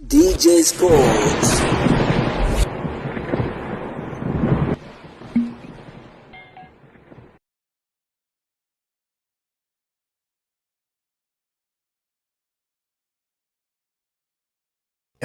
DJ Sports.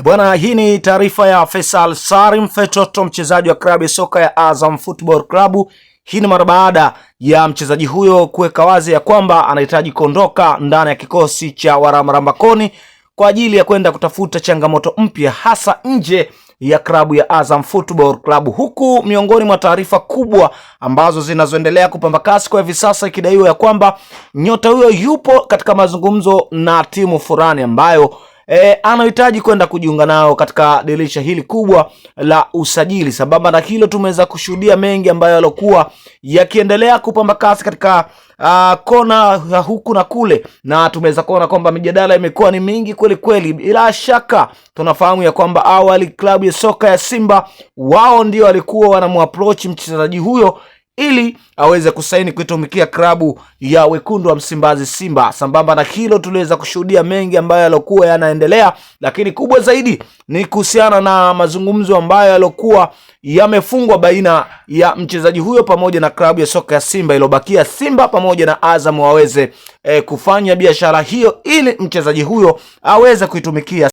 Bwana, hii ni taarifa ya Faisal Salim Fetoto, mchezaji wa klabu ya soka ya Azam Football Club. Hii ni mara baada ya mchezaji huyo kuweka wazi ya kwamba anahitaji kuondoka ndani ya kikosi cha Waramarambakoni kwa ajili ya kwenda kutafuta changamoto mpya hasa nje ya klabu ya Azam Football Club, huku miongoni mwa taarifa kubwa ambazo zinazoendelea kupamba kasi kwa hivi sasa ikidaiwa ya kwamba nyota huyo yupo katika mazungumzo na timu fulani ambayo anahitaji kwenda kujiunga nao katika dirisha hili kubwa la usajili. Sababu na hilo tumeweza kushuhudia mengi ambayo yalikuwa yakiendelea kupamba kasi katika kona huku na kule, na tumeweza kuona kwamba mijadala imekuwa ni mingi kweli kweli. Bila shaka tunafahamu ya kwamba awali klabu ya soka ya Simba wao ndio walikuwa wanamapproach mchezaji huyo ili aweze kusaini kuitumikia klabu ya wekundu wa Msimbazi Simba. Sambamba na hilo tuliweza kushuhudia mengi ambayo yalikuwa yanaendelea, lakini kubwa zaidi ni kuhusiana na mazungumzo ambayo yalikuwa yamefungwa baina ya mchezaji huyo pamoja na klabu ya soka ya Simba. Ilobakia Simba pamoja na Azam waweze kufanya biashara hiyo ili mchezaji huyo aweze kuitumikia